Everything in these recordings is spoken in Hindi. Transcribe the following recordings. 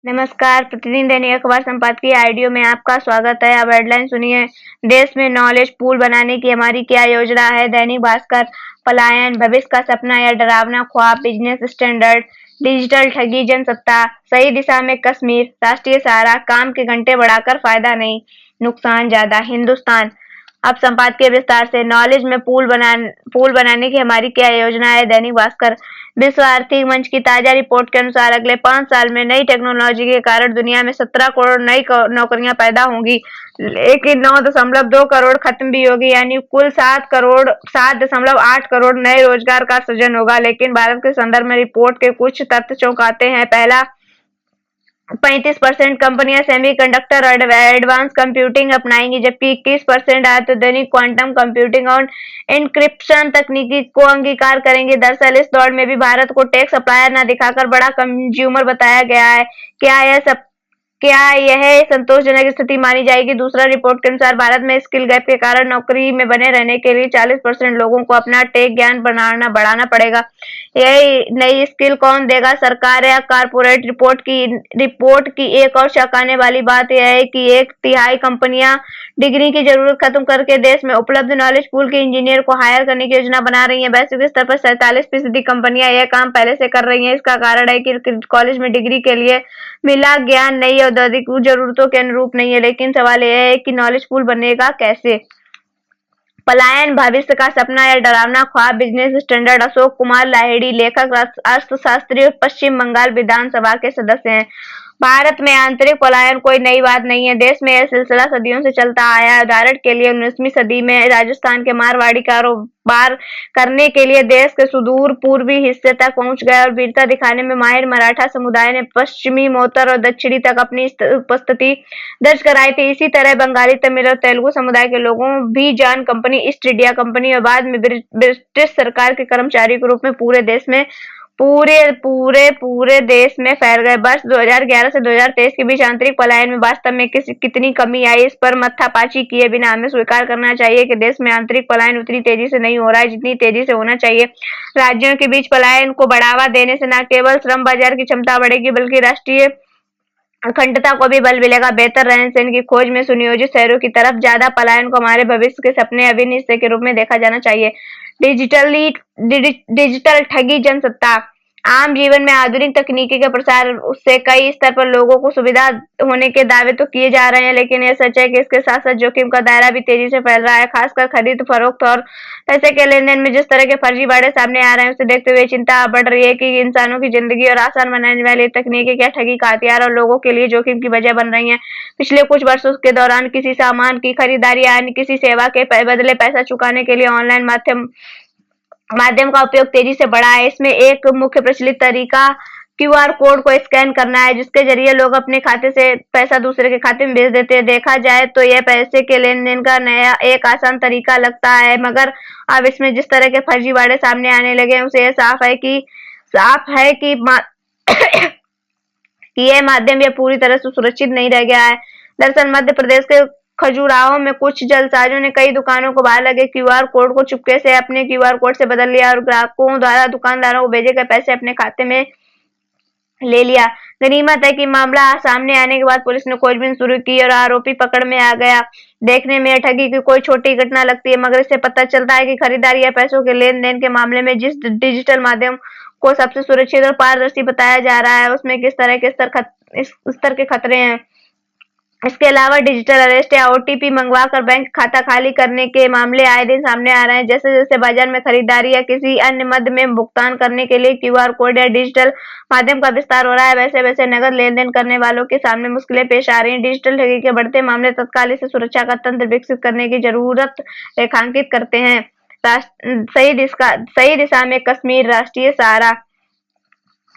नमस्कार, प्रतिदिन दैनिक अखबार संपादकीय आडियो में आपका स्वागत है। अब हेडलाइन सुनिए। देश में नॉलेज पूल बनाने की हमारी क्या योजना है। दैनिक भास्कर, पलायन भविष्य का सपना या डरावना ख्वाब, बिजनेस स्टैंडर्ड, डिजिटल ठगी, जनसत्ता, सही दिशा में कश्मीर, राष्ट्रीय सहारा, काम के घंटे बढ़ाकर फायदा नहीं, नुकसान ज्यादा, हिंदुस्तान। अब संपादकीय विस्तार से। नॉलेज में पूल बनाने की हमारी क्या योजना है। दैनिक भास्कर, विश्व आर्थिक मंच की ताजा रिपोर्ट के अनुसार अगले 5 साल में नई टेक्नोलॉजी के कारण दुनिया में 17 करोड़ नई नौकरियां पैदा होंगी, लेकिन 9.2 करोड़ खत्म भी होगी, यानी कुल 7.8 करोड़ नए रोजगार का सृजन होगा। लेकिन भारत के संदर्भ में रिपोर्ट के कुछ तथ्य चौंकाते हैं। पहला, 35% कंपनियां सेमीकंडक्टर और एडवांस कंप्यूटिंग अपनाएंगी, जबकि 21% अत्याधुनिक क्वांटम कंप्यूटिंग और एन्क्रिप्शन तकनीकी को अंगीकार करेंगे। दरअसल इस दौड़ में भी भारत को टेक सप्लायर न दिखाकर बड़ा कंज्यूमर बताया गया है। क्या यह संतोषजनक स्थिति मानी जाएगी। दूसरा, रिपोर्ट के अनुसार भारत में स्किल गैप के कारण नौकरी में बने रहने के लिए 40% लोगों को अपना टेक ज्ञान बढ़ाना पड़ेगा। यह नई स्किल कौन देगा, सरकार या कारपोरेट। रिपोर्ट की एक और चौंकाने वाली बात यह है कि 1/3 कंपनियां डिग्री की जरूरत खत्म करके देश में उपलब्ध नॉलेज पूल के इंजीनियर को हायर करने की योजना बना रही हैं। वैश्विक स्तर पर 47% कंपनियां यह काम पहले से कर रही हैं। इसका कारण है कि कॉलेज में डिग्री के लिए मिला ज्ञान नई औद्योगिक जरूरतों के अनुरूप नहीं है। लेकिन सवाल यह है कि नॉलेज पूल बनेगा कैसे। पलायन भविष्य का सपना या डरावना ख्वाब, बिजनेस स्टैंडर्ड। अशोक कुमार लाहिड़ी, लेखक, अर्थशास्त्री और पश्चिम बंगाल विधानसभा के सदस्य हैं। भारत में आंतरिक पलायन कोई नई बात नहीं है। देश में यह सिलसिला सदियों से चलता आया है। उदाहरण के लिए 19वीं सदी में राजस्थान के मारवाड़ी कारोबार करने के लिए देश के सुदूर पूर्वी हिस्से तक पहुंच गए और वीरता दिखाने में माहिर मराठा समुदाय ने पश्चिमोत्तर और दक्षिणी तक अपनी उपस्थिति दर्ज कराई थी। इसी तरह बंगाली, तमिल और तेलुगु समुदाय के लोगों भी John company, east India company और बाद में ब्रिटिश सरकार के कर्मचारी के रूप में पूरे देश में फैल गए। वर्ष 2011 से 2023 के बीच आंतरिक पलायन में वास्तव में कितनी कमी आई, इस पर माथापाची किए बिना हमें स्वीकार करना चाहिए कि देश में आंतरिक पलायन उतनी तेजी से नहीं हो रहा है जितनी तेजी से होना चाहिए। राज्यों के बीच पलायन को बढ़ावा देने से न केवल श्रम बाजार की क्षमता बढ़ेगी बल्कि राष्ट्रीय अखंडता को भी बल मिलेगा। बेहतर रहन सहन की खोज में सुनियोजित शहरों की तरफ ज्यादा पलायन को हमारे भविष्य के सपने अभिन्न हिस्से के रूप में देखा जाना चाहिए। डिजिटल ठगी, जनसत्ता। आम जीवन में आधुनिक तकनीकी के प्रसार से कई स्तर पर लोगों को सुविधा होने के दावे तो किए जा रहे हैं, लेकिन यह सच है कि इसके साथ साथ जोखिम का दायरा भी तेजी से फैल रहा है। खासकर खरीद फरोख्त और पैसे के लेन देन में जिस तरह के फर्जीवाड़े सामने आ रहे हैं, उसे देखते हुए चिंता बढ़ रही है कि इंसानों की जिंदगी और आसान बनाने वाली तकनीकी क्या ठगी का हथियार और लोगों के लिए जोखिम की वजह बन रही है। पिछले कुछ वर्षों के दौरान किसी सामान की खरीदारी या अन्य किसी सेवा के बदले पैसा चुकाने के लिए ऑनलाइन माध्यम का उपयोग तेजी से बढ़ा है। इसमें एक मुख्य प्रचलित तरीका क्यूआर कोड को स्कैन करना है, जिसके जरिए लोग अपने खाते से पैसा दूसरे के खाते में भेज देते हैं। देखा जाए तो यह पैसे के लेन देन का नया एक आसान तरीका लगता है, मगर अब इसमें जिस तरह के फर्जीवाड़े सामने आने लगे हैं उसे यह साफ है कि यह माध्यम यह पूरी तरह से सुरक्षित नहीं रह गया है। दरअसल मध्य प्रदेश के खजुराहो में कुछ जलसाजों ने कई दुकानों को बाहर लगे क्यूआर कोड को चुपके से अपने क्यूआर कोड से बदल लिया और ग्राहकों द्वारा दुकानदारों को भेजे गए पैसे अपने खाते में ले लिया। गनीमत है कि मामला सामने आने के बाद पुलिस ने खोजबीन शुरू की और आरोपी पकड़ में आ गया। देखने में ठगी की कोई छोटी घटना लगती है, मगर इससे पता चलता है कि खरीदारी या पैसों के लेन देन के मामले में जिस डिजिटल माध्यम को सबसे सुरक्षित और पारदर्शी बताया जा रहा है उसमें किस तरह के स्तर के खतरे हैं। इसके अलावा डिजिटल अरेस्ट या ओटीपी मंगवाकर बैंक खाता खाली करने के मामले आए दिन सामने आ रहे हैं। जैसे जैसे बाजार में खरीदारी या किसी अन्य मद में भुगतान करने के लिए क्यूआर कोड या डिजिटल माध्यम का विस्तार हो रहा है, वैसे वैसे नगद लेन देन करने वालों के सामने मुश्किलें पेश आ रही हैं। डिजिटल ठगी के बढ़ते मामले तत्काल इसे सुरक्षा का तंत्र विकसित करने की जरूरत रेखांकित करते हैं। सही दिशा में कश्मीर, राष्ट्रीय सहारा।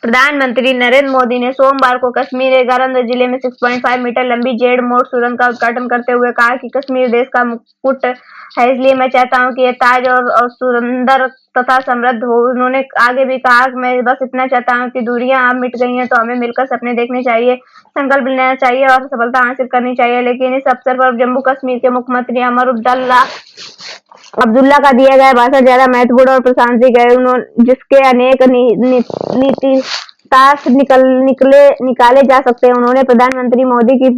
प्रधानमंत्री नरेंद्र मोदी ने सोमवार को कश्मीर के गरंद जिले में 6.5 मीटर लंबी जेड मोड़ सुरंग का उद्घाटन करते हुए कहा कि कश्मीर देश का मुकुट है, इसलिए मैं चाहता हूं कि यह ताज और सुंदर तथा समृद्ध हो। उन्होंने आगे भी कहा कि मैं बस इतना चाहता हूं कि दूरियां अब मिट गई हैं तो हमें मिलकर सपने देखने चाहिए, संकल्प लेना चाहिए और सफलता हासिल करनी चाहिए। लेकिन इस अवसर पर जम्मू कश्मीर के मुख्यमंत्री अमर अब्दुल्ला का दिया गया भाषण ज्यादा महत्वपूर्ण और प्रशंसिक है, जिसके अनेक नीति निकाले जा सकते हैं। उन्होंने प्रधानमंत्री मोदी की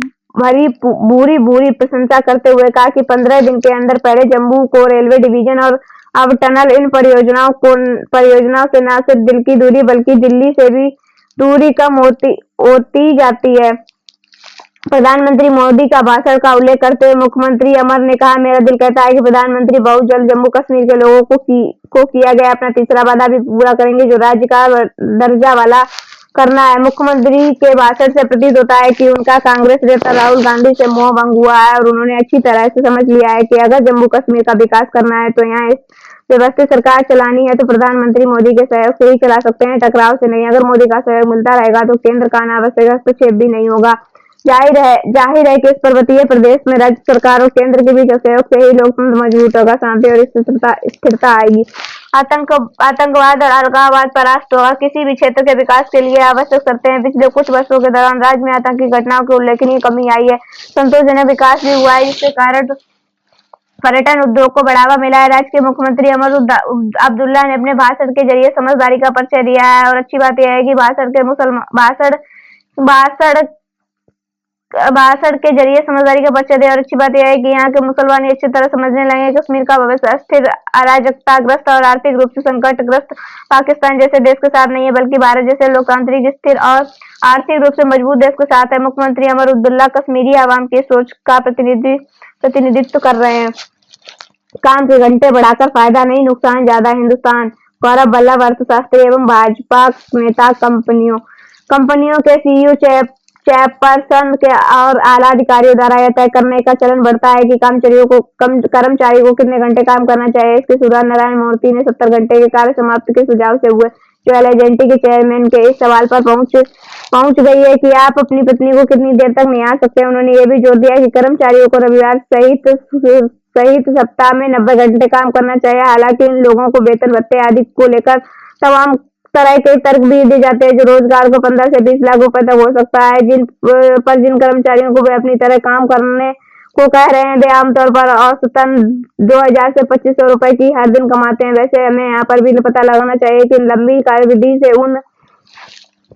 भूरी प्रशंसा करते हुए कहा कि 15 दिन के अंदर पहले जम्मू को रेलवे डिवीजन और अब टनल इन परियोजनाओं से न सिर्फ दिल की दूरी बल्कि दिल्ली से भी दूरी कम होती जाती है। प्रधानमंत्री मोदी का भाषण का उल्लेख करते हुए मुख्यमंत्री अमर ने कहा, मेरा दिल कहता है कि प्रधानमंत्री बहुत जल्द जम्मू कश्मीर के लोगों को किया गया अपना तीसरा वादा भी पूरा करेंगे, जो राज्य का दर्जा वाला करना है। मुख्यमंत्री के भाषण से प्रतीत होता है कि उनका कांग्रेस नेता राहुल गांधी से मोह भंग हुआ है और उन्होंने अच्छी तरह से समझ लिया है कि अगर जम्मू कश्मीर का विकास करना है तो यहाँ व्यवस्थित सरकार चलानी है तो प्रधानमंत्री मोदी के सहयोग से ही चला सकते हैं, टकराव से नहीं। अगर मोदी का सहयोग मिलता रहेगा तो केंद्र का अनावश्यक हस्तक्षेप भी नहीं होगा। जाहिर है कि इस पर्वतीय प्रदेश में राज्य सरकार और केंद्र के बीच सहयोग से ही लोकतंत्र मजबूत होगा, शांति और स्थिरता आएगी, आतंकवाद और अलगाववाद परास्त होगा। किसी भी क्षेत्र के विकास के लिए आवश्यक शर्तें हैं। पिछले कुछ वर्षों के दौरान राज्य में आतंकी घटनाओं की उल्लेखनीय कमी आई है, संतोषजनक विकास भी हुआ है, जिसके कारण पर्यटन उद्योग को बढ़ावा मिला है। राज्य के मुख्यमंत्री अमर अब्दुल्ला ने अपने भाषण के जरिए समझदारी का परिचय दिया है और अच्छी बात यह है कि भाषण के जरिए समझदारी का परिचय दिया और अच्छी बात यह है कि यहाँ के मुसलमान अच्छी तरह समझने लगे कश्मीर का भविष्य अस्थिर, अराजकताग्रस्त और आर्थिक रूप से संकटग्रस्त पाकिस्तान जैसे देश के साथ नहीं है, बल्कि भारत जैसे लोकतांत्रिक, स्थिर और आर्थिक रूप से मजबूत देश के साथ है। मुख्यमंत्री अमर अब्दुल्ला कश्मीरी आवाम की सोच का प्रतिनिधित्व कर रहे हैं। काम के घंटे बढ़ाकर फायदा नहीं, नुकसान ज्यादा। हिंदुस्तान, गौरव वल्लभ, अर्थशास्त्री एवं भाजपा नेता। कंपनियों के सीईओ, चेयरपर्सन के और आला अधिकारियों द्वारा यह तय करने का चलन बढ़ता है कि कर्मचारी को कितने घंटे काम करना चाहिए। इसकी शुरुआत नारायण मूर्ति ने 70 घंटे के कार्य समाप्ति के सुझाव से हुए, जो एलआईजेंटी के चेयरमैन के इस सवाल पर पहुंच गई है कि आप अपनी पत्नी को कितनी देर तक निहार सकते हैं। उन्होंने ये भी जोर दिया कि कर्मचारियों को रविवार सहित सप्ताह में 90 घंटे काम करना चाहिए। हालांकि इन लोगों को वेतन भत्ते आदि को लेकर तमाम तरह के तर्क भी दिए जाते हैं, जो रोजगार को 15 से 20 लाख रुपए तक हो सकता है। जिन कर्मचारियों को वे अपनी तरह काम करने को कह रहे हैं, वे आमतौर पर औसतन 2000 से 2500 रुपए की हर दिन कमाते हैं। वैसे हमें यहाँ पर भी पता लगाना चाहिए कि लंबी कार्यविधि से उन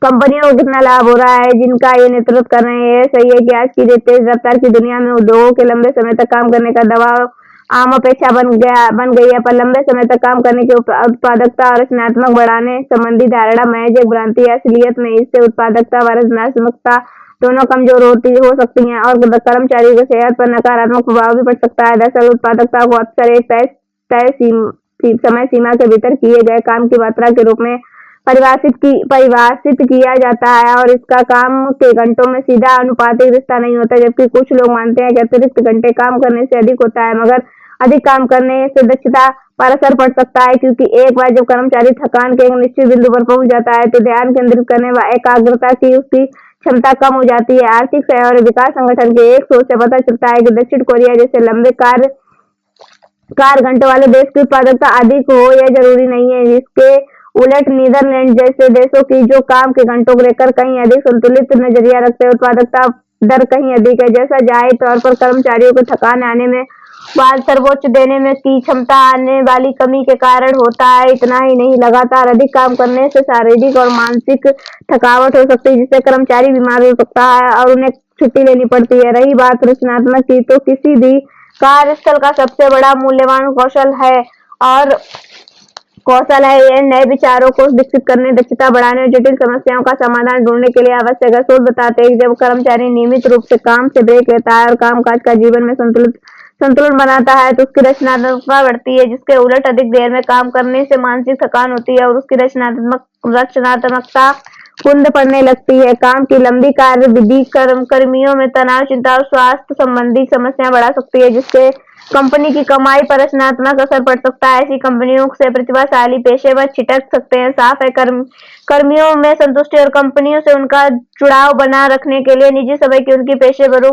कंपनियों को कितना लाभ हो रहा है जिनका ये नेतृत्व कर रहे हैं। सही है कि आज की तेज रफ्तार की दुनिया में उद्योगों के लंबे समय तक काम करने का दबाव आम अपेक्षा बन गई है, पर लंबे समय तक काम करने की उत्पादकता और रचनात्मक बढ़ाने संबंधी धारणा महज एक भ्रांति है। असलियत में इससे उत्पादकता व रचनात्मकता दोनों कमजोर हो सकती हैं और कर्मचारियों की सेहत पर नकारात्मक प्रभाव भी पड़ सकता है। दरअसल उत्पादकता को अक्सर एक तय समय सीमा के भीतर किए गए काम की मात्रा के रूप में परिभाषित किया जाता है और इसका काम के घंटों में सीधा अनुपातिक रिश्ता नहीं होता, जबकि कुछ लोग मानते हैं कि अतिरिक्त घंटे काम करने से अधिक होता है, मगर अधिक काम करने से दक्षता पर असर पड़ सकता है, क्योंकि एक बार जब कर्मचारी थकान के एक निश्चित बिंदु पर पहुंच जाता है तो ध्यान केंद्रित करने व एकाग्रता की उसकी क्षमता कम हो जाती है। आर्थिक सहयोग और विकास संगठन के एक शोध से पता चलता है कि दक्षिण कोरिया जैसे लंबे कार्य घंटों वाले देश की उत्पादकता अधिक हो यह जरूरी नहीं है। जिसके उलट नीदरलैंड जैसे देशों की जो काम के घंटों को लेकर कहीं अधिक संतुलित नजरिया रखते हैं, उत्पादकता दर कहीं अधिक है। जैसा जाहिर तौर पर कर्मचारियों को थकान आने में बाद सर्वोच्च देने में की क्षमता आने वाली कमी के कारण होता है। इतना ही नहीं, लगातार अधिक काम करने से शारीरिक और मानसिक थकावट हो सकती है, जिससे कर्मचारी बीमार हो सकता है और उन्हें छुट्टी लेनी पड़ती है। रही बात रचनात्मक की, तो किसी भी कार्यस्थल का सबसे बड़ा मूल्यवान कौशल है यह नए विचारों को विकसित करने, दक्षता बढ़ाने और जटिल समस्याओं का समाधान ढूंढने के लिए आवश्यक है। शोध बताते हैं कि जब कर्मचारी नियमित रूप से काम से ब्रेक लेता है और कामकाज का जीवन में संतुलन बनाता है तो उसकी रचनात्मकता बढ़ती है। जिसके उलट अधिक देर में काम करने से मानसिक थकान होती है और उसकी रचनात्मकता कुंद पड़ने लगती है। काम की लंबी कार्यविधि कर्मियों में तनाव, चिंता और स्वास्थ्य संबंधी समस्याएं बढ़ा सकती है, जिससे कंपनी की कमाई पर रचनात्मक असर पड़ सकता है। ऐसी कंपनियों से प्रतिभाशाली पेशेवर छिटक सकते हैं। साफ है, कर्मियों में संतुष्टि और कंपनियों से उनका जुड़ाव बना रखने के लिए निजी समय की उनकी पेशेवर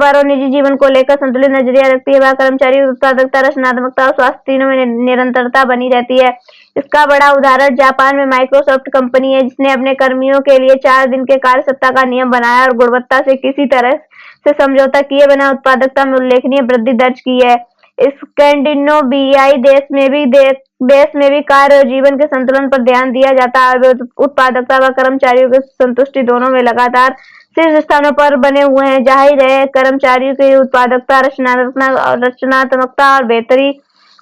और निजी जीवन को लेकर संतुलित नजरिया रखती है। वह कर्मचारी उत्पादकता, रचनात्मकता और स्वास्थ्य तीनों में निरंतरता बनी रहती है। इसका बड़ा उदाहरण जापान में माइक्रोसॉफ्ट कंपनी है, जिसने अपने कर्मियों के लिए 4 दिन के कार्य सप्ताह का नियम बनाया और गुणवत्ता से किसी तरह से समझौता किए बिना उत्पादकता में उल्लेखनीय वृद्धि दर्ज की है। स्कैंडिनेवियाई देश में भी कार्य और जीवन के संतुलन पर ध्यान दिया जाता है और उत्पादकता व कर्मचारियों की संतुष्टि दोनों में लगातार शीर्ष स्थानों पर बने हुए हैं। जाहिर है, कर्मचारियों की उत्पादकता, रचनात्मकता और बेहतरी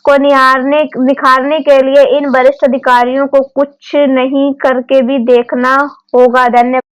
को निखारने के लिए इन वरिष्ठ अधिकारियों को कुछ नहीं करके भी देखना होगा। धन्यवाद।